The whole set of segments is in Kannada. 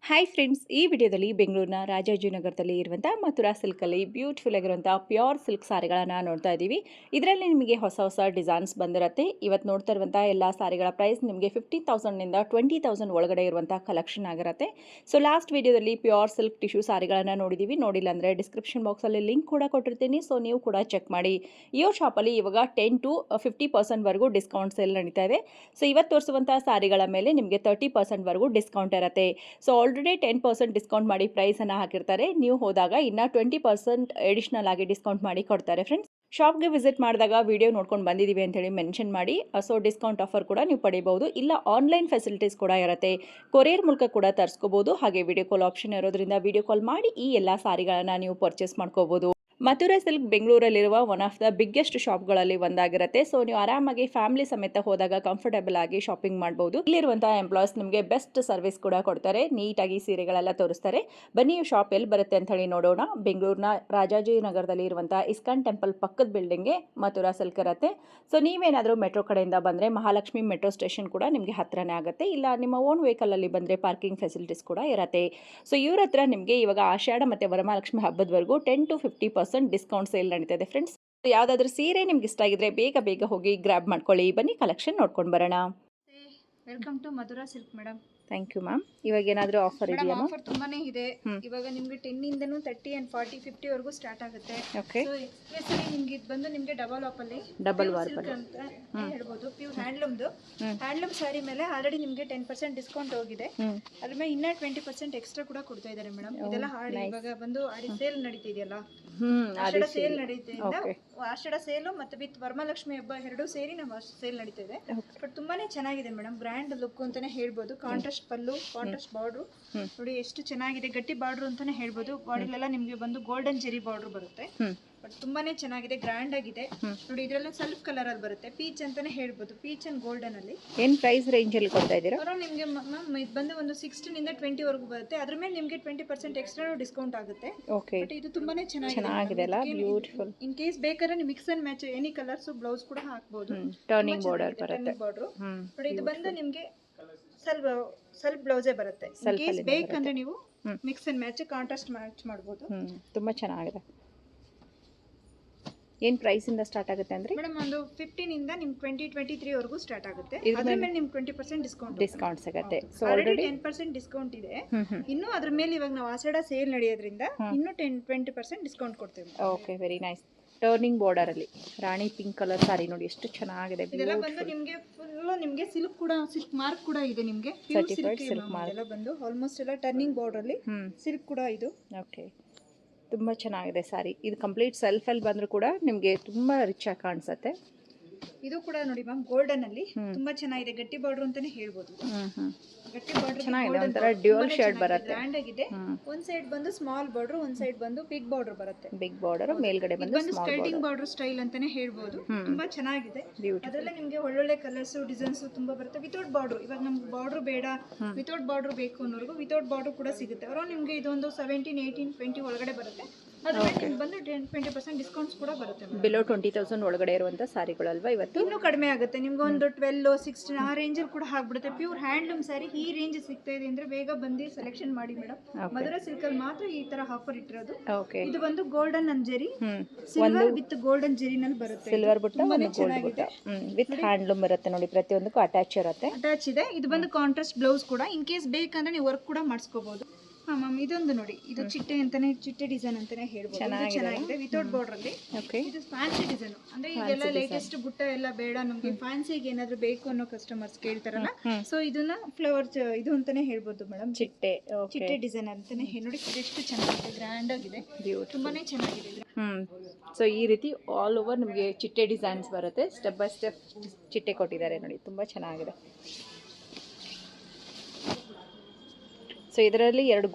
ಹಾಯ್ ಫ್ರೆಂಡ್ಸ್, ಈ ವಿಡಿಯೋದಲ್ಲಿ ಬೆಂಗಳೂರಿನ ರಾಜಾಜಿನಗರದಲ್ಲಿ ಇರುವಂಥ ಮಥುರಾ ಸಿಲ್ಕಲ್ಲಿ ಬ್ಯೂಟಿಫುಲ್ ಆಗಿರುವಂಥ ಪ್ಯೂರ್ ಸಿಲ್ಕ್ ಸಾರಿಗಳನ್ನು ನೋಡ್ತಾ ಇದ್ದೀವಿ. ಇದರಲ್ಲಿ ನಿಮಗೆ ಹೊಸ ಹೊಸ ಡಿಸೈನ್ಸ್ ಬಂದಿರುತ್ತೆ. ಇವತ್ತು ನೋಡ್ತಾ ಇರುವಂಥ ಎಲ್ಲ ಸಾರಿಗಳ ಪ್ರೈಸ್ ನಿಮಗೆ 50,000ನಿಂದ 20,000 ಒಳಗಡೆ ಇರುವಂಥ ಕಲೆಕ್ಷನ್ ಆಗಿರುತ್ತೆ. ಸೊ ಲಾಸ್ಟ್ ವಿಡಿಯೋದಲ್ಲಿ ಪ್ಯೂರ್ ಸಿಲ್ಕ್ ಟಿಶ್ಯೂ ಸಾರಿಗಳನ್ನು ನೋಡಿದ್ದೀವಿ. ನೋಡಿಲ್ಲ ಅಂದರೆ ಡಿಸ್ಕ್ರಿಪ್ಷನ್ ಬಾಕ್ಸಲ್ಲಿ ಲಿಂಕ್ ಕೂಡ ಕೊಟ್ಟಿರ್ತೀನಿ. ಸೊ ನೀವು ಕೂಡ ಚೆಕ್ ಮಾಡಿ. ಈ ಶಾಪಲ್ಲಿ ಇವಾಗ 10 to 50% ಡಿಸ್ಕೌಂಟ್ ಸೇಲ್ ನಡೀತಾ ಇದೆ. ಸೊ ಇವತ್ತು ತೋರಿಸುವಂಥ ಸಾರಿಗಳ ಮೇಲೆ ನಿಮಗೆ 30% ಡಿಸ್ಕೌಂಟ್ ಇರುತ್ತೆ. ಸೊ ಆಲ್ರೆಡಿ 10% ಡಿಸ್ಕೌಂಟ್ ಮಾಡಿ ಪ್ರೈಸನ್ನು ಹಾಕಿರ್ತಾರೆ. ನೀವು ಹೋದಾಗ ಇನ್ನು 20% ಎಡಿಷನಲ್ ಆಗಿ ಡಿಸ್ಕೌಂಟ್ ಮಾಡಿ ಕೊಡ್ತಾರೆ ಫ್ರೆಂಡ್ಸ್. ಶಾಪ್ಗೆ ವಿಸಿಟ್ ಮಾಡಿದಾಗ ವಿಡಿಯೋ ನೋಡ್ಕೊಂಡು ಬಂದಿದ್ದೀವಿ ಅಂತೇಳಿ ಮೆನ್ಷನ್ ಮಾಡಿ. ಸೊ ಡಿಸ್ಕೌಂಟ್ ಆಫರ್ ಕೂಡ ನೀವು ಪಡಿಬಹುದು. ಇಲ್ಲ ಆನ್ಲೈನ್ ಫೆಸಿಲಿಟೀಸ್ ಕೂಡ ಇರುತ್ತೆ. ಕೊರಿಯರ್ ಮೂಲಕ ಕೂಡ ತರಿಸ್ಕೋಬೋದು. ಹಾಗೆ ವಿಡಿಯೋ ಕಾಲ್ ಆಪ್ಷನ್ ಇರೋದ್ರಿಂದ ವಿಡಿಯೋ ಕಾಲ್ ಮಾಡಿ ಈ ಎಲ್ಲ ಸಾರಿಗಳನ್ನು ನೀವು ಪರ್ಚೇಸ್ ಮಾಡ್ಕೋಬೋದು. ಮಥುರಾ ಸಿಲ್ಕ್ ಬೆಂಗಳೂರಲ್ಲಿರುವ ಒನ್ ಆಫ್ ದ ಬಿಗ್ಗೆಸ್ಟ್ ಶಾಪ್ಗಳಲ್ಲಿ ಒಂದಾಗಿರುತ್ತೆ. ಸೊ ನೀವು ಆರಾಮಾಗಿ ಫ್ಯಾಮಿಲಿ ಸಮೇತ ಹೋದಾಗ ಕಂಫರ್ಟಬಲ್ ಆಗಿ ಶಾಪಿಂಗ್ ಮಾಡಬಹುದು. ಇಲ್ಲಿರುವಂತಹ ಎಂಪ್ಲಾಯ್ಸ್ ನಿಮಗೆ ಬೆಸ್ಟ್ ಸರ್ವಿಸ್ ಕೂಡ ಕೊಡ್ತಾರೆ. ನೀಟಾಗಿ ಸೀರೆಗಳೆಲ್ಲ ತೋರಿಸ್ತಾರೆ. ಬನ್ನಿ ಈ ಶಾಪ್ ಎಲ್ಲಿ ಬರುತ್ತೆ ಅಂತ ಹೇಳಿ ನೋಡೋಣ. ಬೆಂಗಳೂರಿನ ರಾಜಾಜಿನಗರದಲ್ಲಿ ಇರುವಂತಹ ಇಸ್ಕಾನ್ ಟೆಂಪಲ್ ಪಕ್ಕದ ಬಿಲ್ಡಿಂಗ್ಗೆ ಮಥುರಾ ಸಿಲ್ಕ್ ಇರುತ್ತೆ. ಸೊ ನೀವೇನಾದರೂ ಮೆಟ್ರೋ ಕಡೆಯಿಂದ ಬಂದರೆ ಮಹಾಲಕ್ಷ್ಮಿ ಮೆಟ್ರೋ ಸ್ಟೇಷನ್ ಕೂಡ ನಿಮಗೆ ಹತ್ರನೇ ಆಗುತ್ತೆ. ಇಲ್ಲ ನಿಮ್ಮ ಓನ್ ವೆಹಿಕಲಲ್ಲಿ ಬಂದರೆ ಪಾರ್ಕಿಂಗ್ ಫೆಸಿಲಿಟೀಸ್ ಕೂಡ ಇರುತ್ತೆ. ಸೊ ಇವ್ರ ಹತ್ರ ನಿಮಗೆ ಇವಾಗ ಆಷಾಢ ಮತ್ತು ವರಮಹಾಲಕ್ಷ್ಮಿ ಹಬ್ಬದವರೆಗೂ 10 to 50% ಡಿಸ್ಕೌಂಟ್ ಸೇಲ್ ನಡೀತಾ ಇದೆ ಫ್ರೆಂಡ್ಸ್. ಯಾವುದಾದ್ರೂ ಸೀರೆ ನಿಮ್ಗೆ ಇಷ್ಟ ಆಗಿದ್ರೆ ಬೇಗ ಹೋಗಿ ಗ್ರಾಬ್ ಮಾಡ್ಕೊಳ್ಳಿ. ಬನ್ನಿ ಕಲೆಕ್ಷನ್ ನೋಡ್ಕೊಂಡು ಬರೋಣ. Welcome to Madhura Silk madam. Thank you ma'am. ಇವಾಗ ಏನಾದರೂ ಆಫರ್ ಇದೆಯಾ? ಆಫರ್ ತುಂಬಾನೇ ಇದೆ. ಇವಾಗ ನಿಮಗೆ 10 ಇಂದನೂ 30 and 40 50 ವರೆಗೂ ಸ್ಟಾರ್ಟ್ ಆಗುತ್ತೆ. ಓಕೆ. ಸೊ ಎಸ್ಪೆಷಲಿ ನಿಮಗೆ ಇದು ಬಂದು ನಿಮಗೆ ಡಬಲ್ ಆಫ್ ಅಲ್ಲಿ ಡಬಲ್ ವಾರ್ಪ್ ಅಂತ ಹೇಳ್ಬೋದು. ಪ್ಯೂರ್ ಹ್ಯಾಂಡ್ಲೂಮ್ ಸ್ಯಾರಿ ಮೇಲೆ ಆಲ್ರೆಡಿ ನಿಮಗೆ 10% ಡಿಸ್ಕೌಂಟ್ ಹೋಗಿದೆ. ಅದ್ರ ಮೇಲೆ ಇನ್ನ 20% ಎಕ್ಸ್ಟ್ರಾ ಕೂಡ ಕೊಡ್ತಾ ಇದ್ದಾರೆ ಮೇಡಮ್. ಇದೆಲ್ಲ ಇವಾಗ ಬಂದು ಸೇಲ್ ನಡೀತಿದೆಯಲ್ಲ, ಆಷಾಢ ಸೇಲ್ ನಡೀತಿದೆ. ಆಷಾಢ ಸೇಲು ಮತ್ತೆ ವಿತ್ ವರಮಹಾಲಕ್ಷ್ಮಿ ಹಬ್ಬ ಎರಡೂ ಸೇರಿ ನಮ್ಮ ಸೇಲ್ ನಡೀತಾ ಇದೆ. ಬಟ್ ತುಂಬಾನೇ ಚೆನ್ನಾಗಿದೆ ಮೇಡಮ್. ಗ್ರ್ಯಾಂಡ್ ಲುಕ್ ಅಂತಾನೆ ಹೇಳ್ಬೋದು. ಕಾಂಟ್ರಾಸ್ಟ್ ಪಲ್ಲು, ಕಾಂಟ್ರಾಸ್ಟ್ ಬಾರ್ಡ್ರು ನೋಡಿ ಎಷ್ಟು ಚೆನ್ನಾಗಿದೆ. ಗಟ್ಟಿ ಬಾರ್ಡ್ರು ಅಂತಾನೆ ಹೇಳ್ಬೋದು. ಬಾರ್ಡ್ರಲ್ಲೆಲ್ಲ ನಿಮಗೆ ಬಂದು ಗೋಲ್ಡನ್ ಜೆರಿ ಬಾರ್ಡ್ರು ಬರುತ್ತೆ. ಬಟ್ ತುಂಬಾನೇ ಚೆನ್ನಾಗಿದೆ, ಗ್ರ್ಯಾಂಡ್ ಆಗಿದೆ ನೋಡಿ. ಇದ್ರಲ್ಲ ಸೆಲ್ಫ್ ಕಲರ್ ಅಲ್ಲಿ ಬರುತ್ತೆ. ಪೀಚ್ ಅಂತಾನೆ ಹೇಳ್ಬೋದು. ಪೀಚ್ ಅಂಡ್ ಗೋಲ್ಡನ್ ಅಲ್ಲಿ. ಏನು ಪ್ರೈಸ್ ರೇಂಜ್ ಅಲ್ಲಿ ಕೊಡ್ತಾ ಇದ್ದೀರಾ? ನಿಮಗೆ ಮ್ಯಾಮ್ ಇದು ಬಂದು ಒಂದು 16 ಇಂದ 20 ವರೆಗೂ ಬರುತ್ತೆ. ಅದ್ರ ಮೇಲೆ ನಿಮಗೆ 20% ಎಕ್ಸ್ಟ್ರಾ ಡಿಸ್ಕೌಂಟ್ ಆಗುತ್ತೆ. ಓಕೆ. ಬಟ್ ಇದು ತುಂಬಾನೇ ಚೆನ್ನಾಗಿದೆ ಅಲ್ಲ, ಬ್ಯೂಟಿಫುಲ್. ಇನ್ ಕೇಸ್ ಬೇಕಾದ್ರೆ ನೀವು mix and match any colours blouse ಕೂಡ ಹಾಕಬಹುದು. ಟರ್ನಿಂಗ್ ಬಾರ್ಡರ್ ಬರುತ್ತೆ. ನೋಡಿ ಇದು ಬಂದು ನಿಮಗೆ ಸೆಲ್ಫ್ ಬ್ಲೌಸೇ ಬರುತ್ತೆ. ಇನ್ ಕೇಸ್ ಬೇಕಂದ್ರೆ ನೀವು mix and match contrast match ಮಾಡಬಹುದು. ತುಂಬಾ ಚೆನ್ನಾಗಿದೆ. ಏನು ಪ್ರೈಸ್ ಇಂದ ಸ್ಟಾರ್ಟ್ ಆಗುತ್ತೆ ಅಂದ್ರೆ ಮೇಡಮ್ ಒಂದು 15 ಇಂದ ನಿಮ್ಗೆ 2023 ವರೆಗೂ ಸ್ಟಾರ್ಟ್ ಆಗುತ್ತೆ. ಅದ್ರ ಮೇಲೆ ನಿಮ್ಗೆ 20% ಡಿಸ್ಕೌಂಟ್ ಸಿಗುತ್ತೆ. ಸೊ ಆಲ್ರೆಡಿ 10% ಡಿಸ್ಕೌಂಟ್ ಇದೆ. ಇನ್ನು ಅದ್ರ ಮೇಲೆ ಇವಾಗ ನಾವು ಆಷಾಢ ಸೇಲ್ ನಡೆಯೋದ್ರಿಂದ ಇನ್ನು 20% ಡಿಸ್ಕೌಂಟ್ ಕೊಡ್ತೇವೆ. Okay, very nice. Turning border ಅಲ್ಲಿ ರಾಣಿ ಪಿಂಕ್ ಕಲರ್ ಸಾರಿ ನೋಡಿ ಎಷ್ಟು ಚೆನ್ನಾಗಿದೆ. ಇದೆಲ್ಲ ಬಂದು ನಿಮಗೆ ಫುಲ್ ನಿಮಗೆ ಸಿಲ್ಕ್ ಕೂಡ, ಸಿಲ್ಕ್ ಮಾರ್ಕ್ ಕೂಡ ಇದೆ ನಿಮಗೆ. ಸರ್ಟಿಫೈಡ್ ಸಿಲ್ಕ್ ಮಾರ್ಕ್ ಎಲ್ಲ ಬಂದು ಆಲ್ಮೋಸ್ಟ್ ಎಲ್ಲ ಟರ್ನಿಂಗ್ ಬಾರ್ಡರ್ ಅಲ್ಲಿ ಸಿಲ್ಕ್ ಕೂಡ ಇದು. ಓಕೆ, ತುಂಬ ಚೆನ್ನಾಗಿದೆ ಸಾರಿ. ಇದು ಕಂಪ್ಲೀಟ್ ಸೆಲ್ಫಲ್ಲಿ ಬಂದರೂ ಕೂಡ ನಿಮಗೆ ತುಂಬ ರಿಚ್ ಆಗಿ ಕಾಣಿಸುತ್ತೆ. ಇದು ಕೂಡ ನೋಡಿ ಮ್ಯಾಮ್ ಗೋಲ್ಡನ್ ಅಲ್ಲಿ ತುಂಬಾ ಚೆನ್ನಾಗಿದೆ. ಗಟ್ಟಿ ಬಾರ್ಡರ್ ಅಂತಾನೆ ಹೇಳ್ಬೋದು. ಗಟ್ಟಿ ಬಾರ್ಡರ್ ಚೆನ್ನಾಗಿದೆ, ಒಂಥರ ಡ್ಯುಯಲ್ ಶೇಡ್ ಬರುತ್ತೆ. ಗ್ರ್ಯಾಂಡ್ ಆಗಿದೆ. ಒಂದ್ ಸೈಡ್ ಬಂದು ಸ್ಮಾಲ್ ಬಾರ್ಡರ್, ಒಂದ್ ಸೈಡ್ ಬಂದು ಬಿಗ್ ಬಾರ್ಡರ್ ಬರುತ್ತೆ. ಬಿಗ್ ಬಾರ್ಡರ್ ಮೇಲ್ಗಡೆ ಬಂದು ಸ್ಕರ್ಟಿಂಗ್ ಬಾರ್ಡರ್ ಸ್ಟೈಲ್ ಅಂತಾನೆ ಹೇಳ್ಬೋದು. ತುಂಬಾ ಚೆನ್ನಾಗಿದೆ. ಅದರಲ್ಲೇ ನಿಮಗೆ ಒಳ್ಳೊಳ್ಳೆ ಕಲರ್ಸ್ ಡಿಸೈನ್ಸ್ ತುಂಬಾ ಬರುತ್ತೆ. ವಿತೌಟ್ ಬಾರ್ಡರ್, ಇವಾಗ ನಮ್ಗೆ ಬಾರ್ಡರ್ ಬೇಡ, ವಿತೌಟ್ ಬಾರ್ಡರ್ ಬೇಕು ಅನ್ನೋರ್ಗು ವಿತೌಟ್ ಬಾರ್ಡರ್ ಕೂಡ ಸಿಗುತ್ತೆ. ಅರೌಂಡ್ ನಿಮಗೆ ಇದೊಂದು 17, 18, 20 ಒಳಗಡೆ ಬರುತ್ತೆ. ಅದ್ರ ಬಂದು 20% ಡಿಸ್ಕೌಂಟ್ಸ್ ಕೂಡ ಬರುತ್ತೆ. ಬಿಲೋ 20,000 ಒಳಗಡೆ ಇರುವಂತ ಸಾರಿಗಳಲ್ವಾ ಇವತ್ತು? ಇನ್ನೂ ಕಡಿಮೆ ಆಗುತ್ತೆ ನಿಮ್ಗೆ. ಒಂದು 12, 16 ಆ ರೇಂಜಲ್ಲಿ ಕೂಡ ಆಗ್ಬಿಡುತ್ತೆ. ಪ್ಯೂರ್ ಹ್ಯಾಂಡ್ಲೂಮ್ ಸ್ಯಾರಿ ಈ ರೇಂಜ್ ಸಿಗ್ತಾ ಇದೆ ಅಂದ್ರೆ ಬೇಗ ಬಂದು ಸೆಲೆಕ್ಷನ್ ಮಾಡಿ ಮೇಡಮ್. ಮಧುರಾ ಸಿಲ್ಕ್ ಅಲ್ಲಿ ಮಾತ್ರ ಈ ತರ ಆಫರ್ ಇಟ್ಟಿರೋದು. ಇದು ಬಂದು golden and zari, silver with golden ಜೆರಿನಲ್ಲಿ ಬರುತ್ತೆ. ಸಿಲ್ವರ್ ಬುಟ್ಟ, ಗೋಲ್ಡ್ ಬುಟ್ಟ ವಿತ್ ಹ್ಯಾಂಡ್ಲೂಮ್ ಬರುತ್ತೆ ನೋಡಿ. ಪ್ರತಿಯೊಂದಕ್ಕೂ ಅಟ್ಯಾಚ್ ಇರುತ್ತೆ. ಅಟ್ಯಾಚ್ ಇದೆ. ಇದು ಬಂದು ಕಾಂಟ್ರಾಸ್ಟ್ ಬ್ಲೌಸ್ ಕೂಡ. ಇನ್ ಕೇಸ್ ಬೇಕಂದ್ರೆ ನೀವು ವರ್ಕ್ ಕೂಡ ಮಾಡಿಸ್ಕೋಬಹುದು. ಹಾ ಮ್ಯಾಮ್, ಇದೊಂದು ನೋಡಿ, ಇದು ಚಿಟ್ಟೆ ಅಂತಾನೆ, ಚಿಟ್ಟೆ ಡಿಸೈನ್ ಅಂತಾನೆ ಹೇಳ್ಬೋದು. ಚೆನ್ನಾಗಿದೆ ವಿತೌಟ್ ಬಾರ್ಡರ್ ಅಲ್ಲಿ. ಇದು ಫ್ಯಾನ್ಸಿ ಡಿಸೈನ್ ಅಂದ್ರೆ ಇದೆಲ್ಲ ಲೇಟೆಸ್ಟ್ ಬುಟ್ಟ ಎಲ್ಲ ಬೇಡ ನಮ್ಗೆ, ಫ್ಯಾನ್ಸಿಗೆ ಏನಾದ್ರು ಬೇಕು ಅನ್ನೋ ಕಸ್ಟಮರ್ಸ್ ಕೇಳ್ತಾರಲ್ಲ. ಸೊ ಇದನ್ನ ಫ್ಲವರ್ ಇದು ಅಂತಾನೆ ಹೇಳ್ಬೋದು ಮೇಡಮ್. ಚಿಟ್ಟೆ ಡಿಸೈನ್ ಅಂತಾನೆ ನೋಡಿ. ಎಷ್ಟು ಚೆನ್ನಾಗಿದೆ, ಗ್ರ್ಯಾಂಡ್ ಆಗಿದೆ, ತುಂಬಾನೇ ಚೆನ್ನಾಗಿದೆ. ಸೊ ಈ ರೀತಿ ಆಲ್ ಓವರ್ ನಿಮಗೆ ಚಿಟ್ಟೆ ಡಿಸೈನ್ಸ್ ಬರುತ್ತೆ. ಸ್ಟೆಪ್ ಬೈ ಸ್ಟೆಪ್ ಚಿಟ್ಟೆ ಕೊಟ್ಟಿದ್ದಾರೆ ನೋಡಿ, ತುಂಬಾ ಚೆನ್ನಾಗಿದೆ. ಸೊ ಇದರಲ್ಲಿ ಎರಡು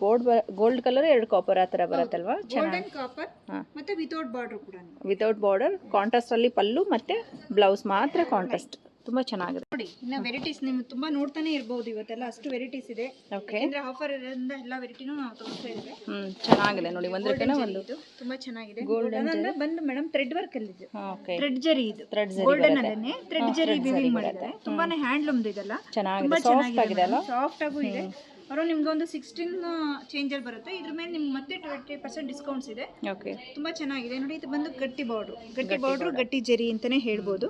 ಗೋಲ್ಡ್ ಕಲರ್, ಎರಡು ಕಾಪರ್ ಆ ತರ ಬರುತ್ತಲ್ವಾ? ಗೋಲ್ಡನ್ ಕಾಪರ್ ಮತ್ತೆ ವಿತೌಟ್ ಬಾರ್ಡರ್ ಕೂಡ. ವಿತೌಟ್ ಬಾರ್ಡರ್, ಕಾಂಟ್ರಾಸ್ಟ್ ಅಲ್ಲಿ ಪಲ್ಲು ಮತ್ತೆ ಬ್ಲೌಸ್ ಮಾತ್ರ ಕಾಂಟ್ರಾಸ್ಟ್. ತುಂಬಾ ಚೆನ್ನಾಗಿದೆ ನೋಡಿ. ಇನ್ನ ವೆರೈಟೀಸ್ ನೀವು ತುಂಬಾ ನೋಡ್ತಾನೆ ಇರಬಹುದು. ಇವತ್ತೆಲ್ಲ ಅಷ್ಟು ವೆರೈಟೀಸ್ ಇದೆ. ಯಾಕಂದ್ರೆ ಆಫರ್ ಇರೋದ್ರಿಂದ ಎಲ್ಲ ವೆರೈಟಿನೂ ನಾವು ತೋರಿಸ್ತಾ ಇದ್ದೇವೆ. ಚೆನ್ನಾಗಿದೆ ನೋಡಿ. ಒಂದಕ್ಕಿಂತ ಒಂದು ತುಂಬಾ ಚೆನ್ನಾಗಿದೆ. ಗೋಲ್ಡನ್ ಅಂದ್ರೆ ಬಂದು ಮೇಡಮ್ ಥ್ರೆಡ್ ವರ್ಕ್ ಅಲ್ಲಿ ಇದೆ. ಥ್ರೆಡ್ ಜರಿ ಇದು. ಗೋಲ್ಡನ್ ಅಲ್ಲೇ ಥ್ರೆಡ್ ಜರಿ ವೀವಿಂಗ್ ಮಾಡಿದ್ದಾರೆ. ತುಂಬಾನೇ ಹ್ಯಾಂಡ್ಲೂಮ್ ಇದೆಲ್ಲ. ಚೆನ್ನಾಗಿದೆ, ಸಾಫ್ಟ್ ಆಗಿದೆ ಅಲ್ಲ? ಸಾಫ್ಟ್ ಆಗು ಇದೆ. ಅರೌಂಡ್ ನಿಮ್ಗೆ ಒಂದು 16 ಚೇಂಜಲ್ಲಿ ಬರುತ್ತೆ. ಇದ್ರ ಮೇಲೆ ನಿಮ್ಗೆ ಮತ್ತೆ 20% ಡಿಸ್ಕೌಂಟ್ಸ್ ಇದೆ. ಓಕೆ, ತುಂಬಾ ಚೆನ್ನಾಗಿದೆ ನೋಡಿ. ಇದು ಬಂದು ಗಟ್ಟಿ ಬಾರ್ಡ್ರು ಗಟ್ಟಿ ಜರಿ ಅಂತಾನೆ ಹೇಳ್ಬೋದು.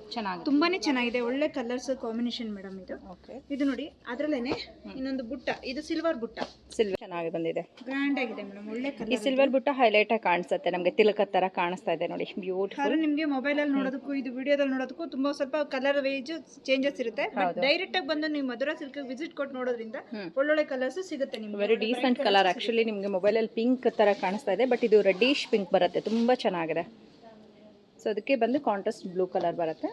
ತುಂಬಾನೇ ಚೆನ್ನಾಗಿದೆ, ಒಳ್ಳೆ ಕಲರ್ಸ್ ಕಾಂಬಿನೇಷನ್ ಮೇಡಮ್ ಇದು. ಓಕೆ, ಇದು ನೋಡಿ, ಅದ್ರಲ್ಲೇನೆ ಇನ್ನೊಂದು ಬುಟ್ಟ, ಇದು ಸಿಲ್ವರ್ ಬುಟ್ಟ, ಸಿಲ್ವರ್ ಚೆನ್ನಾಗಿ ಬಂದಿದೆ, ಗ್ರ್ಯಾಂಡ್ ಆಗಿದೆ ಮೇಡಮ್, ಒಳ್ಳೆ ಈ ಕಲರ್. ಸಿಲ್ವರ್ ಬುಟ್ಟ ಹೈಲೈಟ್ ಆಗಿ ಕಾಣಿಸುತ್ತೆ ನಮಗೆ, ತಿಲಕ ತರ ಕಾಣಿಸ್ತಾ ಇದೆ ನೋಡಿ, ಬ್ಯೂಟಿಫುಲ್. ನಿಮಗೆ ಮೊಬೈಲ್ ಅಲ್ಲಿ ನೋಡೋದಕ್ಕೂ ಇದು ವಿಡಿಯೋದಲ್ಲಿ ನೋಡೋದಕ್ಕೂ ತುಂಬಾ ಸ್ವಲ್ಪ ಕಲರ್ ವೇಜ್ ಚೇಂಜಸ್ ಇರುತ್ತೆ. ಡೈರೆಕ್ಟ್ ಆಗಿ ಬಂದು ನೀವು ಮಧುರಾ ಸಿಲ್ಕ್ ವಿಸಿಟ್ ಕೊಟ್ಟು ನೋಡೋದ್ರಿಂದ ಒಳ್ಳೊಳ್ಳೆ ಕಲರ್ಸ್ ಸಿಗುತ್ತೆ ನಿಮ್ಗೆ. Very decent colour. ಆಕ್ಚುಲಿ ನಿಮಗೆ ಮೊಬೈಲಲ್ಲಿ ಪಿಂಕ್ ತರ ಕಾಣಿಸ್ತಾ ಇದೆ, ಬಟ್ ಇದು ರೆಡ್ಡಿಶ್ ಪಿಂಕ್ ಬರುತ್ತೆ, ತುಂಬಾ ಚೆನ್ನಾಗಿದೆ. ಸೊ ಅದಕ್ಕೆ ಬಂದು ಕಾಂಟ್ರಾಸ್ಟ್ ಬ್ಲೂ ಕಲರ್ ಬರುತ್ತೆ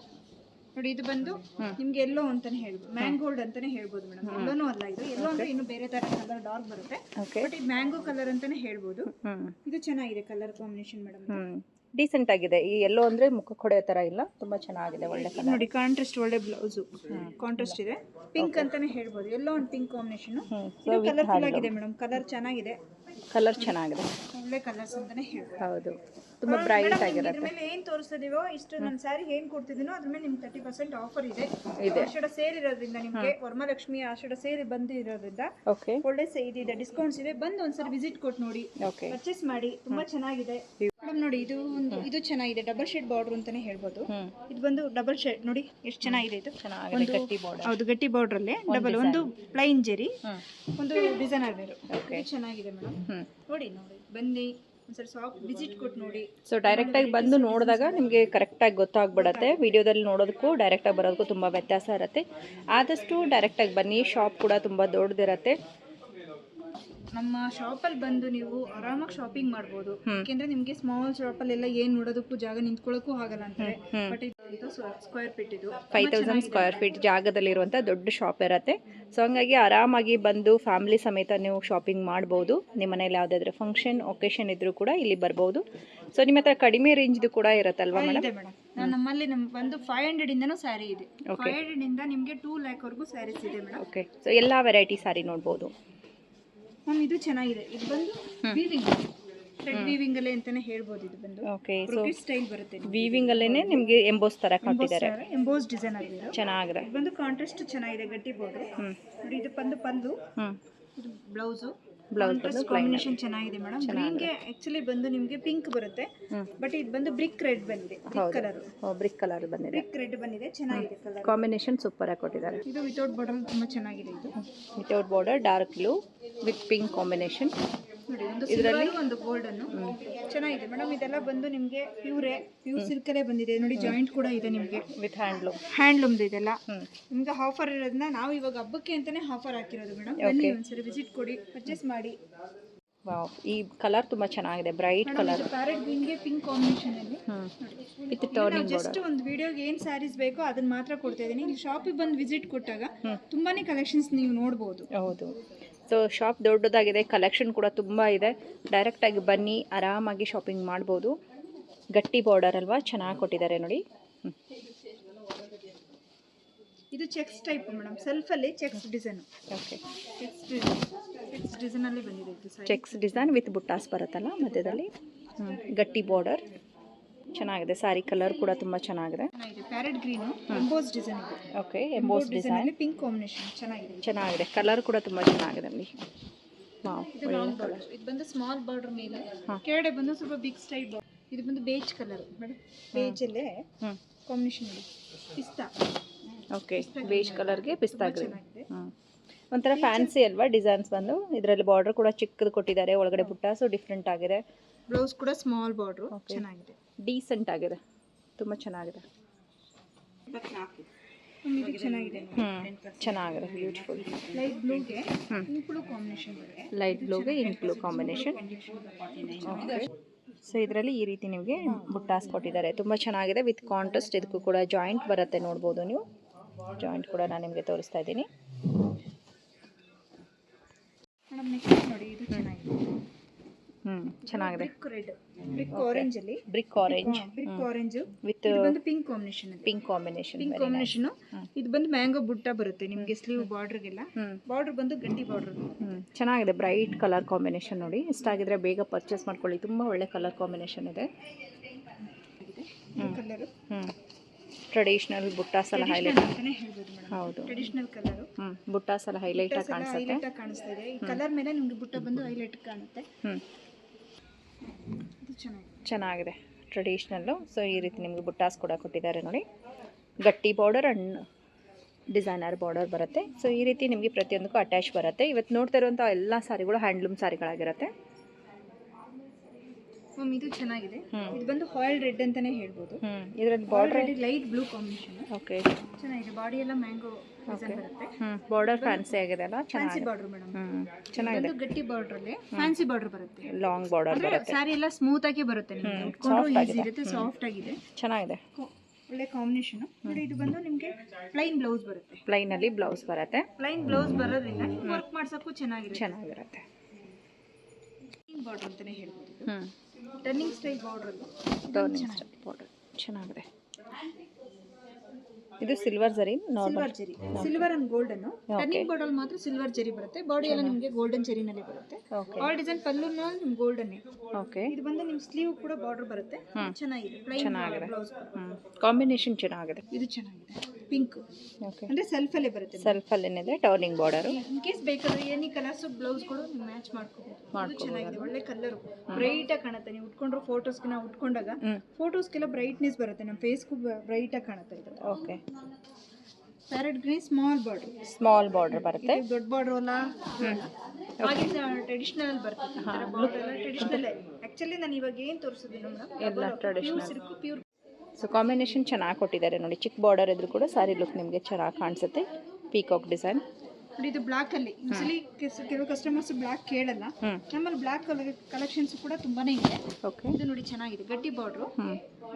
ನೋಡಿ. ಇದು ಬಂದು ನಿಮ್ಗೆ ಎಲ್ಲೋ ಅಂತಾನೆ ಹೇಳ್ಬೋದು, ಮ್ಯಾಂಗೋಲ್ಡ್ ಅಂತಾನೆ ಹೇಳ್ಬೋದು ಮೇಡಮ್. ಎಲ್ಲೋನೂ ಅಲ್ಲ ಇದು, ಎಲ್ಲೋ ಅಂದ್ರೆ ಇನ್ನು ಬೇರೆ ತರ ಕಲರ್ ಡಾರ್ಕ್ ಬರುತ್ತೆ, ಬಟ್ ಇದು ಮ್ಯಾಂಗೋ ಕಲರ್ ಅಂತಾನೆ ಹೇಳ್ಬೋದು. ಇದು ಚೆನ್ನಾಗಿದೆ ಕಲರ್ ಕಾಂಬಿನೇಷನ್ ಮೇಡಮ್, ಡೀಸೆಂಟ್ ಆಗಿದೆ. ಈ ಎಲ್ಲೋ ಅಂದ್ರೆ ಮುಖಕ್ಕೆ ಹೊಡೆಯೋ ತರ ಇಲ್ಲ, ತುಂಬಾ ಚೆನ್ನಾಗಿದೆ, ಒಳ್ಳೆ ಕಲರ್ ನೋಡಿ. ಕಾಂಟ್ರಾಸ್ಟ್ ಒಳ್ಳೆ ಬ್ಲೌಸ್ ಕಾಂಟ್ರಾಸ್ಟ್ ಇದೆ, ಪಿಂಕ್ ಅಂತಾನೆ ಹೇಳ್ಬೋದು, ಎಲ್ಲೋ ಒಂದು ಪಿಂಕ್ ಕಾಂಬಿನೇಷನ್. ಇದು ಕಲರ್ಫುಲ್ ಆಗಿದೆ ಮೇಡಮ್, ಕಲರ್ ಚೆನ್ನಾಗಿದೆ, ಕಲರ್ ಚೆನ್ನಾಗಿದೆ, ಒಳ್ಳೆ ಕಲರ್ಸ್ ಅಂತಾನೆ ಹೇಳ್ಬೋದು. ಹೌದು, ತುಂಬಾ ಬ್ರೈಟ್ ಆಗಿರುತ್ತೆ. ಇದ್ರ ಮೇಲೆ ಏನ್ ತೋರಿಸ್ತಿದೀವೋ ಇಷ್ಟು ನನ್ನ ಸ್ಯಾರಿ ಏನ್ ಕೊಡ್ತಿದ್ದೀನೋ ಅದ್ರ ಮೇಲೆ ನಿಮ್ಗೆ 30% ಆಫರ್ ಇದೆ. ಆಷಾಢ ಸೇಲ್ ಇರೋದ್ರಿಂದ, ನಿಮ್ಗೆ ವರಮಹಾಲಕ್ಷ್ಮಿ ಆಷಾಢ ಸೇಲ್ ಬಂದಿರೋದ್ರಿಂದ ಓಕೆ, ಒಳ್ಳೆ ಇದಿದೆ, ಡಿಸ್ಕೌಂಟ್ಸ್ ಇದೆ. ಬಂದು ಒಂದ್ಸರಿ ವಿಸಿಟ್ ಕೊಟ್ಟು ನೋಡಿ, ಓಕೆ, ಪರ್ಚೇಸ್ ಮಾಡಿ, ತುಂಬಾ ಚೆನ್ನಾಗಿದೆ ಮೇಡಮ್. ನೋಡಿ, ಇದು ಚೆನ್ನಾಗಿದೆ, ಡಬಲ್ ಶೇಡ್ ಬಾರ್ಡರ್ ಅಂತಾನೆ ಹೇಳ್ಬೋದು. ಇದು ಬಂದು ಡಬಲ್ ಶೇಡ್ ನೋಡಿ, ಎಷ್ಟು ಚೆನ್ನಾಗಿದೆ. ಇದು ಚೆನ್ನಾಗಿದೆ, ಗಟ್ಟಿ ಬಾರ್ಡರ್. ಹೌದು, ಗಟ್ಟಿ ಬಾರ್ಡರ್ ಅಲ್ಲೇ ಡಬಲ್, ಒಂದು ಪ್ಲೈನ್ ಜರಿ, ಒಂದು ಡಿಸೈನರ್ ವೇರ್. ಚೆನ್ನಾಗಿದೆ ಮೇಡಮ್. ನೋಡಿ ಬನ್ನಿ ಒಂದ್ಸರಿ ಶಾಪ್ ವಿಸಿಟ್ ಕೊಟ್ಟು ನೋಡಿ. ಸೊ ಡೈರೆಕ್ಟ್ ಆಗಿ ಬಂದು ನೋಡಿದಾಗ ನಿಮಗೆ ಕರೆಕ್ಟಾಗಿ ಗೊತ್ತಾಗ್ಬಿಡುತ್ತೆ. ವಿಡಿಯೋದಲ್ಲಿ ನೋಡೋದಕ್ಕೂ ಡೈರೆಕ್ಟಾಗಿ ಬರೋದಕ್ಕೂ ತುಂಬ ವ್ಯತ್ಯಾಸ ಇರುತ್ತೆ. ಆದಷ್ಟು ಡೈರೆಕ್ಟಾಗಿ ಬನ್ನಿ, ಶಾಪ್ ಕೂಡ ತುಂಬ ದೊಡ್ಡದಿರುತ್ತೆ. ನಮ್ಮ ಶಾಪಲ್ಲಿ ಬಂದು ನೀವು ಆರಾಮಾಗಿ ಶಾಪಿಂಗ್ ಮಾಡ್ಬೋದು. ಯಾಕೆಂದ್ರೆ ನಿಮಗೆ ಸ್ಮಾಲ್ ಶಾಪಲ್ಲೆಲ್ಲ ಏನು ನೋಡೋದಕ್ಕೂ ಜಾಗ ನಿಂತ್ಕೊಳ್ಳೋಕ್ಕೂ ಆಗಲ್ಲ ಅಂತಾರೆ. ಬಟ್ ಇದು ಸ್ಕ್ವೇರ್ ಫೀಟ್, ಇದು 5000 ಸ್ಕ್ವೇರ್ ಫೀಟ್ ಜಾಗದಲ್ಲಿರುವಂಥ ದೊಡ್ಡ ಶಾಪ್ ಇರುತ್ತೆ. ಸೊ ಹಂಗಾಗಿ ಆರಾಮಾಗಿ ಬಂದು ಫ್ಯಾಮಿಲಿ ಸಮೇತ ನೀವು ಶಾಪಿಂಗ್ ಮಾಡ್ಬೋದು. ನಿಮ್ಮ ಮನೇಲಿ ಯಾವುದಾದ್ರೂ ಫಂಕ್ಷನ್ ಒಕೇಶನ್ ಇದ್ರೂ ಕೂಡ ಇಲ್ಲಿ ಬರ್ಬೋದು. ಸೊ ನಿಮ್ಮ ಹತ್ರ ಕಡಿಮೆ ರೇಂಜ್ದು ಕೂಡ ಇರುತ್ತಲ್ವಾ ಮೇಡಮ್? ನಮ್ಮಲ್ಲಿ ಬಂದು 500 ಇಂದನೂ ಸ್ಯಾರಿ ಇದೆ. 500 ಇಂದ ನಿಮಗೆ 2 ಲ್ಯಾಕ್ ವರೆಗೂ ಸ್ಯಾರೀಸ್ ಇದೆ ಮೇಡಮ್. ಓಕೆ, ಸೊ ಎಲ್ಲ ವೆರೈಟಿ ಸ್ಯಾರಿ ನೋಡ್ಬೋದು ಮ್ಯಾಮ್. ಇದು ಚೆನ್ನಾಗಿದೆ, ಇದು ಬಂದು ವೀವಿಂಗ್, ಥ್ರೆಡ್ ವೀವಿಂಗ್ ಅಲ್ಲೇ ಅಂತಾನೆ ಹೇಳ್ಬೋದು. ಇದು ಬಂದು ಓಕೆ, ಸೊ ಸ್ಟೈಲ್ ಬರುತ್ತೆ, ವೀವಿಂಗ್ ಅಲ್ಲೇನೆ ನಿಮಗೆ ಎಂಬೋಸ್ ತರ ಕೊಟ್ಟಿದ್ದಾರೆ, ಎಂಬೋಸ್ ಡಿಸೈನ್ ಆಗಿದೆ, ಚೆನ್ನಾಗಿದೆ. ಇದು ಬಂದು ಕಾಂಟ್ರಾಸ್ಟ್ ಚೆನ್ನಾಗಿದೆ, ಗಟ್ಟಿ ಬಾರ್ಡರ್. ನೋಡಿ, ಇದು ಬಂದು ಪಲ್ಲು, ಇದು ಬ್ಲೌಸ್ ಕಾಂಬಿನೇಷನ್ ಚೆನ್ನಾಗಿದೆ ಮೇಡಮ್. ಗ್ರೀನ್ಗೆ ಆಕ್ಚುಲಿ ಬಂದು ನಿಮಗೆ ಪಿಂಕ್ ಬರುತ್ತೆ, ಬಟ್ ಇದು ಬಂದು ಬ್ರಿಕ್ ರೆಡ್ ಬಂದಿದೆ, ಬ್ರಿಕ್ ಕಲರ್ ಬಂದಿದೆ, ಬ್ರಿಕ್ ರೆಡ್ ಬಂದಿದೆ, ಚೆನ್ನಾಗಿದೆ ಕಲರ್ ಕಾಂಬಿನೇಷನ್ ಸೂಪರ್ ಆಗಿ ಕೊಟ್ಟಿದ್ದಾರೆ. ಇದು ವಿತೌಟ್ ಬಾರ್ಡರ್ ತುಂಬಾ ಚೆನ್ನಾಗಿದೆ. ಇದು without border dark blue with pink combination. ನೋಡಿ, ಒಂದು ಇದರಲ್ಲಿ ಒಂದು ಗೋಲ್ಡ್ ಅನ್ನು ಚೆನ್ನಾಗಿದೆ ಮೇಡಮ್. ಇದೆಲ್ಲ ಬಂದು ನಿಮಗೆ ಪ್ಯೂರ್ ಸಿಲ್ಕ್ ಅಲ್ಲೇ ಬಂದಿದೆ. ನೋಡಿ, ಜಾಯಿಂಟ್ ಕೂಡ ಇದೆ ನಿಮಗೆ, ವಿತ್ ಹ್ಯಾಂಡ್ಲೂಮ್ ಇದೆಲ್ಲ. ನಿಮ್ಗೆ ಆಫರ್ ಇರೋದನ್ನ ನಾವು ಇವಾಗ ಹಬ್ಬಕ್ಕೆ ಅಂತಾನೆ ಆಫರ್ ಹಾಕಿರೋದು ಮೇಡಮ್. ಬನ್ನಿ ಒಂದ್ಸರಿ ವಿಸಿಟ್ ಕೊಡಿ, ಪರ್ಚೇಸ್ ಮಾಡಿ. ವಾವ್, ಈ ಕಲರ್ ತುಂಬಾ ಚೆನ್ನಾಗಿದೆ, ಬ್ರೈಟ್ ಕಲರ್, ಪ್ಯಾರೆಟ್ ಗ್ರೀನ್ಗೆ ಪಿಂಕ್ ಕಾಂಬಿನೇಷನ್ ಅಲ್ಲಿ ವಿತ್ ಟರ್ನಿಂಗ್ ಬಾರ್ಡರ್. ಜಸ್ಟ್ ಒಂದು ವಿಡಿಯೋಗೆ ಏನು ಸ್ಯಾರೀಸ್ ಬೇಕೋ ಅದನ್ನ ಮಾತ್ರ ಕೊಡ್ತಾ ಇದ್ದೀನಿ. ಇಲ್ಲಿ ಶಾಪಿಗೆ ಬಂದು ವಿಸಿಟ್ ಕೊಟ್ಟಾಗ ತುಂಬಾನೇ ಕಲೆಕ್ಷನ್ಸ್ ನೀವು ನೋಡ್ಬೋದು. ಹೌದು, ಸೊ ಶಾಪ್ ದೊಡ್ಡದಾಗಿದೆ, ಕಲೆಕ್ಷನ್ ಕೂಡ ತುಂಬ ಇದೆ. ಡೈರೆಕ್ಟಾಗಿ ಬನ್ನಿ, ಆರಾಮಾಗಿ ಶಾಪಿಂಗ್ ಮಾಡ್ಬೋದು. ಗಟ್ಟಿ ಬಾರ್ಡರ್ ಅಲ್ವಾ, ಚೆನ್ನಾಗಿ ಕೊಟ್ಟಿದ್ದಾರೆ ನೋಡಿ. ಇದು ಚೆಕ್ಸ್ ಟೈಪ್ ಮೇಡಮ್, ಸೆಲ್ಫಲ್ಲಿ checks design. Okay, checks design ಅಲ್ಲಿ ಬಂದಿದೆ. ಇದು ಚೆಕ್ಸ್ ಡಿಸೈನ್ ವಿತ್ ಬುಟ್ಟಾಸ್ ಬರುತ್ತಲ್ಲ ಮಧ್ಯದಲ್ಲಿ. ಗಟ್ಟಿ ಬಾರ್ಡರ್ ಚೆನ್ನಾಗಿದೆ. ಸ್ಯಾರಿ ಕಲರ್ ಕೂಡ ತುಂಬ ಚೆನ್ನಾಗಿದೆ, ಪ್ಯಾರೆಟ್ ಗ್ರೀನ್ ಎಂಬೋಸ್ ಡಿಸೈನ್ ಇದೆ. ಓಕೆ, ಎಂಬೋಸ್ ಡಿಸೈನ್ ಅಲ್ಲಿ ಪಿಂಕ್ ಕಾಂಬಿನೇಷನ್ ಚೆನ್ನಾಗಿದೆ. ಕಲರ್ ಕೂಡ ತುಂಬ ಚೆನ್ನಾಗಿದೆ ಅಲ್ಲಿ. ವಾವ್, ಇದು ಲಾಂಗ್ ಬಾರ್ಡರ್, ಇದು ಬಂದು ಸ್ಮಾಲ್ ಬಾರ್ಡರ್ ಮೇಲೆ ಕೆಳಗಡೆ ಬಂದು ಸ್ವಲ್ಪ ಬಿಗ್ ಸ್ಟೈಲ್ ಬಾರ್ಡರ್. ಇದು ಬಂದು ಬೇಜ್ ಕಲರ್ ಮೇಡಮ್, ಬೇಜ್ ಅಲ್ಲೇ ಕಾಂಬಿನೇಷನ್ ಇದೆ, ಪಿಸ್ತಾ. ಓಕೆ, ಬೇಜ್ ಕಲರ್ಗೆ ಪಿಸ್ತಾ ಗ್ರೀನ್. ಒಂಥರ ಫ್ಯಾನ್ಸಿ ಅಲ್ವಾ ಡಿಸೈನ್ಸ್ ಬಂದು. ಇದರಲ್ಲಿ ಬಾರ್ಡರ್ ಕೂಡ ಚಿಕ್ಕದು ಕೊಟ್ಟಿದ್ದಾರೆ, ಒಳಗಡೆ ಬುಟ್ಟಾಸು ಡಿಫ್ರೆಂಟ್ ಆಗಿದೆ. ಬ್ಲೌಸ್ ಕೂಡ ಸ್ಮಾಲ್ ಬಾರ್ಡರ್, ಚೆನ್ನಾಗಿದೆ, ಡೀಸೆಂಟ್ ಆಗಿದೆ, ತುಂಬ ಚೆನ್ನಾಗಿದೆ. ಇದು ಚೆನ್ನಾಗಿದೆ, ಚೆನ್ನಾಗಿದೆ, ಬ್ಯೂಟಿಫುಲ್. ಲೈಟ್ ಬ್ಲೂಗೆ ಇಂಕ್ ಬ್ಲೂ ಕಾಂಬಿನೇಷನ್ ಬರುತ್ತೆ, ಲೈಟ್ ಬ್ಲೂಗೆ ink blue combination. Okay, so ಇದರಲ್ಲಿ ಈ ರೀತಿ ನಿಮಗೆ ಬುಟ್ಟಾಸ್ ಕೊಟ್ಟಿದ್ದಾರೆ, ತುಂಬ ಚೆನ್ನಾಗಿದೆ. ವಿತ್ ಕಾಂಟ್ರಾಸ್ಟ್ ಇದಕ್ಕೂ ಕೂಡ ಜಾಯಿಂಟ್ ಬರುತ್ತೆ, ನೋಡ್ಬೋದು ನೀವು. ಜಾಯಿಂಟ್ ಕೂಡ ನಾನು ನಿಮಗೆ ತೋರಿಸ್ತಾ ಇದ್ದೀನಿ ಮೇಡಮ್. ನೆಕ್ಸ್ಟ್ ನೋಡಿ, ಇದು ಚೆನ್ನಾಗಿದೆ, ಚೆನ್ನಾಗಿದೆ. ಬ್ರಿಕ್ ಆರೆಂಜ್ ಅಲ್ಲಿ, ಬ್ರಿಕ್ ಆರೆಂಜ್ ವಿತ್ ಬಂದು ಪಿಂಕ್ ಕಾಂಬಿನೇಷನ್, ಪಿಂಕ್ ಕಾಂಬಿನೇಷನ್. ಇದು ಬಂದು ಮ್ಯಾಂಗೋ ಬುಟ್ಟ ಬರುತ್ತೆ ನಿಮಗೆ ಸ್ಲೀವ್ ಬಾರ್ಡರ್ಗೆಲ್ಲ. ಬಾರ್ಡರ್ ಬಂದು ಗಟ್ಟಿ ಬಾರ್ಡರ್, ಚೆನ್ನಾಗಿದೆ. ಬ್ರೈಟ್ ಕಲರ್ ಕಾಂಬಿನೇಷನ್ ನೋಡಿ. ಇಷ್ಟಾಗಿದ್ರೆ ಬೇಗ ಪರ್ಚೇಸ್ ಮಾಡ್ಕೊಳ್ಳಿ, ತುಂಬ ಒಳ್ಳೆ ಕಲರ್ ಕಾಂಬಿನೇಷನ್ ಇದೆ. ಕಲರ್ ಟ್ರೆಡಿಷ್ನಲ್ ಬುಟ್ಟಾಸ್ ಎಲ್ಲ ಟ್ರೆಡಿಷನಲ್ ಹೈಲೈಟ್. ಅಂತಾನೆ ಹೇಳ್ಬೋದು ಮೇಡಮ್. ಹೌದು. ಟ್ರೆಡಿಷನಲ್ ಕಲರು ಬುಟ್ಟಾಸ್ ಎಲ್ಲ ಹೈಲೈಟಾಗಿ ಕಾಣಿಸುತ್ತೆ. ಹೈಲೈಟ್ ಆಗಿ ಕಾಣಿಸ್ತಾ ಇದೆ. ಈ ಕಲರ್ ಮೇಲೆ ನಿಮ್ಗೆ ಬುಟ್ಟ ಬಂದು ಹೈಲೈಟ್ ಕಾಣುತ್ತೆ. ಇದು ಚೆನ್ನಾಗಿದೆ ಟ್ರೆಡಿಷ್ನಲ್ಲು. ಸೊ ಈ ರೀತಿ ನಿಮಗೆ ಬುಟ್ಟಾಸ್ ಕೂಡ ಕೊಟ್ಟಿದ್ದಾರೆ ನೋಡಿ. ಗಟ್ಟಿ ಬಾರ್ಡರ್ ಆ್ಯಂಡ್ ಡಿಸೈನರ್ ಬಾರ್ಡರ್ ಬರುತ್ತೆ. ಸೊ ಈ ರೀತಿ ನಿಮಗೆ ಪ್ರತಿಯೊಂದಕ್ಕೂ ಅಟ್ಯಾಚ್ ಬರುತ್ತೆ. ಇವತ್ತು ನೋಡ್ತಾ ಇರುವಂಥ ಎಲ್ಲ ಸಾರಿಗಳು ಹ್ಯಾಂಡ್ಲೂಮ್ ಸಾರಿಗಳಾಗಿರುತ್ತೆ. ಇದು ಚೆನ್ನಾಗಿದೆ. ಇದು ಬಂದು ಹಾಯಿಲ್ ರೆಡ್ ಅಂತಾನೆ ಹೇಳ್ಬೋದು. ಇದರಲ್ಲಿ border light blue combination. Okay, ಚೆನ್ನಾಗಿದೆ. ಬಾಡಿ ಎಲ್ಲ ಮ್ಯಾಂಗೋ ಡಿಸೈನ್ ಬರುತ್ತೆ. ಬಾರ್ಡರ್ ಫ್ಯಾನ್ಸಿ ಆಗಿದೆ ಅಲ್ಲ, ಫ್ಯಾನ್ಸಿ ಚೆನ್ನಾಗಿದೆ. Border madam. ಚೆನ್ನಾಗಿದೆ. ಇದು ಗಟ್ಟಿ ಬಾರ್ಡರ್ ಅಲ್ಲಿ ಫ್ಯಾನ್ಸಿ ಬಾರ್ಡರ್ ಬರುತ್ತೆ. ಲಾಂಗ್ ಬಾರ್ಡರ್ ಬರುತ್ತೆ. ಸಾರಿ ಎಲ್ಲ ಸ್ಮೂತ್ ಆಗಿ ಬರುತ್ತೆ. ನಿಮಗೆ ಉಟ್ಕೊಂಡು ಈಸಿ ಇರುತ್ತೆ, ಸಾಫ್ಟ್ ಆಗಿದೆ, ಚೆನ್ನಾಗಿದೆ. ಒಳ್ಳೆ ಕಾಂಬಿನೇಷನ್ ನೋಡಿ. ಇದು ಬಂದು ನಿಮಗೆ ಪ್ಲೈನ್ ಬ್ಲೌಸ್ ಬರುತ್ತೆ. ಪ್ಲೈನ್ ಅಲ್ಲಿ ಬ್ಲೌಸ್ ಬರುತ್ತೆ. ಪ್ಲೈನ್ ಬ್ಲೌಸ್ ಬರೋದ್ರಿಂದ ನೀವು ವರ್ಕ್ ಮಾಡ್ಸಕ್ಕೂ ಚೆನ್ನಾಗಿರುತ್ತೆ. ಬಾರ್ಡರ್ ಅಂತಾನೆ ಹೇಳ್ಬೋದು. ಟರ್ನಿಂಗ್ ಸ್ಟೈಲ್ ಬಾರ್ಡರ್ ಬಾರ್ಡರ್ ಚೆನ್ನಾಗಿದೆ. ಇದು ಸಿಲ್ವರ್ ಜರಿ, ಸಿಲ್ವರ್ ಜರಿ, silver and golden. Turning border ಮಾತ್ರ ಸಿಲ್ವರ್ ಜರಿ ಬರುತ್ತೆ. ಬಾಡಿ ಎಲ್ಲ ನಿಮಗೆ ಗೋಲ್ಡನ್ ಜರಿನಲ್ಲಿ ಬರುತ್ತೆ. ಆಲ್ ಡಿಸೈನ್ ಪಲ್ಲುನ ನಿಮ್ಗೆ ಗೋಲ್ಡನ್. ಓಕೆ, ಇದು ಬಂದು ನಿಮ್ ಸ್ಲೀವ್ ಕೂಡ ಬಾರ್ಡರ್ ಬರುತ್ತೆ. ಚೆನ್ನಾಗಿದೆ. Plain blouse. ಕಾಂಬಿನೇಷನ್ ಚೆನ್ನಾಗಿದೆ. ಇದು ಚೆನ್ನಾಗಿದೆ. ಪಿಂಕ್ ಓಕೆ, ಅಂದ್ರೆ ಸೆಲ್ಫ್ ಅಲ್ಲೇ ಬರುತ್ತೆ. ಸೆಲ್ಫ್ ಅಲ್ಲೇನಿದೆ ಟರ್ನಿಂಗ್ ಬಾರ್ಡರ್. ಇನ್ ಕೇಸ್ ಬೇಕಾದ್ರೆ ಎನಿ ಕಲರ್ಸ್ ಬ್ಲೌಸ್ ಕೂಡ ಮ್ಯಾಚ್ ಮಾಡ್ಕೋಬಹುದು. ಚೆನ್ನಾಗಿದೆ. ಒಳ್ಳೆ ಕಲರ್, ಬ್ರೈಟ್ ಆಗಿ ಕಾಣುತ್ತೆ. ನೀವು ಉಟ್ಕೊಂಡ್ರೆ ಫೋಟೋಸ್ಗೆ ನಾವು ಉಟ್ಕೊಂಡಾಗ ಫೋಟೋಸ್ಗೆಲ್ಲ ಬ್ರೈಟ್ನೆಸ್ ಬರುತ್ತೆ. ನಮ್ಮ ಫೇಸ್ಗೂ ಬ್ರೈಟ್ ಆಗಿ ಕಾಣುತ್ತೆ ಇದು. Okay, parrot green small border ಬರುತ್ತೆ. ದೊಡ್ಡ ಬಾರ್ಡರ್ ಅಲ್ಲ, ಹಾಗೆ ಟ್ರೆಡಿಷನಲ್ ಅಲ್ಲಿ ಬರುತ್ತೆ. ಟ್ರೆಡಿಷನಲ್ ಆಕ್ಚುಲಿ ನಾನು ಇವಾಗ ಏನು ತೋರಿಸಿದ್ದೀನಿ ಎಲ್ಲ ಟ್ರೆಡಿಷನಲ್. ಪ್ಯೂರ್. ಸೊ ಕಾಂಬಿನೇಷನ್ ಚೆನ್ನಾಗಿ ಕೊಟ್ಟಿದ್ದಾರೆ ನೋಡಿ. ಚಿಕ್ಕ ಬಾರ್ಡರ್ ಇದ್ರೂ ಕೂಡ ಸಾರಿ ಲುಕ್ ನಿಮಗೆ ಚೆನ್ನಾಗಿ ಕಾಣಿಸುತ್ತೆ. ಪೀಕಾಕ್ ಡಿಸೈನ್ ನೋಡಿ. ಇದು ಬ್ಲಾಕ್ ಅಲ್ಲಿ ಯೂಶಲಿ ಕೆಲವು ಕಸ್ಟಮರ್ಸ್ ಬ್ಲಾಕ್ ಕೇಳಲ್ಲ. ನಮ್ಮಲ್ಲಿ ಬ್ಲಾಕ್ ಕಲೆಕ್ಷನ್ಸ್ ಕೂಡ ತುಂಬಾನೇ ಇದೆ. ಓಕೆ, ಇದು ನೋಡಿ ಚೆನ್ನಾಗಿದೆ. ಗಟ್ಟಿ ಬಾರ್ಡರ್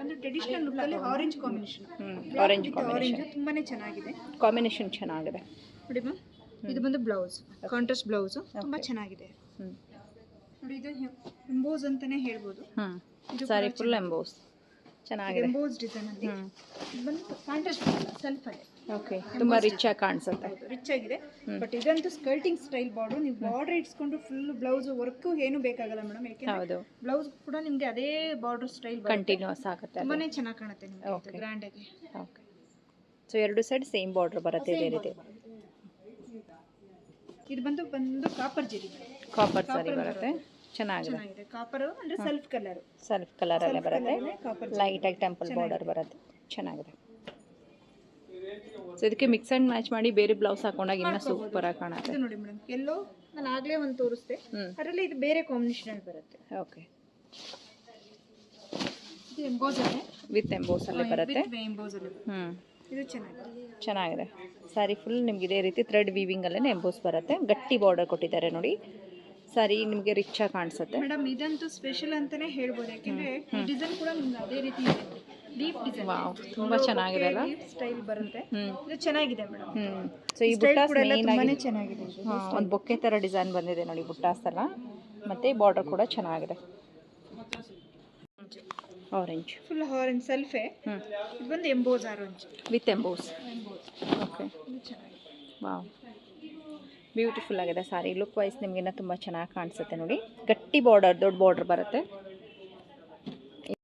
ಒಂದು ಟ್ರೆಡಿಷನಲ್ ಲುಕ್ ಅಲ್ಲಿ ಆರೆಂಜ್ ಕಾಂಬಿನೇಷನ್. ಆರೆಂಜ್ ಕಾಂಬಿನೇಷನ್ ತುಂಬಾನೇ ಚೆನ್ನಾಗಿದೆ. ಕಾಂಬಿನೇಷನ್ ಚೆನ್ನಾಗಿದೆ ನೋಡಿ ಮ್ಯಾಮ್. ಇದು ಬಂದು ಬ್ಲೌಸ್, ಕಾಂಟ್ರಾಸ್ಟ್ ಬ್ಲೌಸ್ ತುಂಬಾ ಚೆನ್ನಾಗಿದೆ ನೋಡಿ. ಇದು ಎಂಬೋಸ್ ಅಂತಾನೆ ಹೇಳ್ಬೋದು. ಸಾರಿ ಫುಲ್ ಎಂಬೋಸ್ ಚೆನ್ನಾಗಿದೆ. ಎಂಬೋಸ್ ಡಿಸೈನ್ ಅಲ್ಲಿ ಇದು ಬಂದು ಕಾಂಟ್ರಾಸ್ಟ್ ಸೆಲ್ಫ್ ಅಲ್ಲಿ. ಓಕೆ, ತುಂಬಾ ರಿಚ್ ಆಗಿ ಕಾಣಿಸುತ್ತೆ. ರಿಚ್ ಆಗಿದೆ. ಬಟ್ ಇದಂತೂ ಸ್ಕರ್ಟಿಂಗ್ ಸ್ಟೈಲ್ ಬಾರ್ಡರ್. ನೀವು ಬಾರ್ಡರ್ ಇಟ್ಸ್ಕೊಂಡು ಫುಲ್ ಬ್ಲೌಸ್ ವರ್ಕ್ ಏನು ಬೇಕಾಗಲ್ಲ ಮೇಡಮ್. ಯಾಕೆಂದ್ರೆ ಬ್ಲೌಸ್ ಕೂಡ ನಿಮ್ಗೆ ಅದೇ ಬಾರ್ಡರ್ ಸ್ಟೈಲ್ ಕಂಟಿನ್ಯೂಸ್ ಆಗುತ್ತೆ. ತುಂಬಾನೇ ಚೆನ್ನಾಗಿ ಕಾಣುತ್ತೆ ನಿಮಗೆ ಗ್ರ್ಯಾಂಡ್ ಆಗಿ. ಓಕೆ, ಸೊ ಎರಡು ಸೈಡ್ ಸೇಮ್ ಬಾರ್ಡರ್ ಬರುತ್ತೆ ಇದೇ ರೀತಿ. ಇದು ಬಂದು ಕಾಪರ್ ಜರಿ, ಕಾಪರ್ ಸಾರಿ ಬರುತ್ತೆ. ಚೆನ್ನಾಗಿದೆ. ಕಾಪರ್ ಅಂದ್ರೆ ಸೆಲ್ಫ್ ಕಲರ್ ಅಲ್ಲೇ ಬರುತ್ತೆ. ಲೈಟ್ ಆಗಿ ಟೆಂಪಲ್ ಬಾರ್ಡರ್ ಬರುತ್ತೆ. ಚೆನ್ನಾಗಿದೆ. ಸೊ ಇದಕ್ಕೆ ಮಿಕ್ಸ್ ಆ್ಯಂಡ್ ಮ್ಯಾಚ್ ಮಾಡಿ ಬೇರೆ ಬ್ಲೌಸ್ ಹಾಕೊಂಡಾಗ ಇನ್ನೂ ಸೂಪರ್ ಆಗಿ ಕಾಣುತ್ತೆ. ಇದು ನೋಡಿ ಮೇಡಮ್, ಎಲ್ಲೋ ನಾನು ಆಗಲೇ ಒಂದು ತೋರಿಸ್ದೆ, ಅದರಲ್ಲಿ ಇದು ಬೇರೆ ಕಾಂಬಿನೇಷನ್ ಅಲ್ಲಿ ಬರುತ್ತೆ. ಓಕೆ, ಇದು ಎಂಬೋಸ್ ಅಲ್ಲೇ ವಿತ್ ಎಂಬೋಸ್ ಅಲ್ಲೇ ಬರುತ್ತೆ. ಎಂಬೋಸ್ ಅಲ್ಲೇ. ಇದು ಚೆನ್ನಾಗಿದೆ. ಸಾರಿ ಫುಲ್ ನಿಮ್ಗೆ ಇದೇ ರೀತಿ ಥ್ರೆಡ್ ವೀವಿಂಗ್ ಅಲ್ಲೇ ಎಂಬೋಸ್ ಬರುತ್ತೆ. ಗಟ್ಟಿ ಬಾರ್ಡರ್ ಕೊಟ್ಟಿದ್ದಾರೆ ನೋಡಿ. ಸಾರಿ ನಿಮಗೆ ರಿಚ್ ಆಗಿ ಕಾಣಿಸುತ್ತೆ ಮೇಡಮ್. ಇದಂತೂ ಸ್ಪೆಷಲ್ ಅಂತಾನೆ ಹೇಳ್ಬೋದು. ಯಾಕೆಂದ್ರೆ ಈ ಡಿಸೈನ್ ಕೂಡ ನಿಮ್ಗೆ ಅದೇ ರೀತಿ ಇದೆ. Deep design. ವಾವ್, ತುಂಬಾ ಚೆನ್ನಾಗಿದೆ ಅಲ್ಲ. ಸ್ಟೈಲ್ ಬರುತ್ತೆ. ಇದು ಚೆನ್ನಾಗಿದೆ ಮೇಡಮ್. ಸೊ ಈ ಬುಟ್ಟಾಸ್ ತುಂಬಾನೇ ಚೆನ್ನಾಗಿದೆ. ಒಂದು ಬೊಕ್ಕೆ ತರ ಡಿಸೈನ್ ಬಂದಿದೆ ನೋಡಿ ಬುಟ್ಟಾಸ್ ಎಲ್ಲ. ಮತ್ತೆ ಬಾರ್ಡರ್ ಕೂಡ ಚೆನ್ನಾಗಿದೆ. ಆರೆಂಜ್, ಫುಲ್ ಆರೆಂಜ್ ಸೆಲ್ಫೇ. ಇದು ಬಂದು emboss orange with emboss. Okay, wow, beautiful ಆಗಿದೆ ಸಾರಿ. ಲುಕ್ ವೈಸ್ ನಿಮಗಿನ್ನ ತುಂಬ ಚೆನ್ನಾಗಿ ಕಾಣಿಸುತ್ತೆ ನೋಡಿ. ಗಟ್ಟಿ ಬಾರ್ಡರ್, ದೊಡ್ಡ ಬಾರ್ಡರ್ ಬರುತ್ತೆ.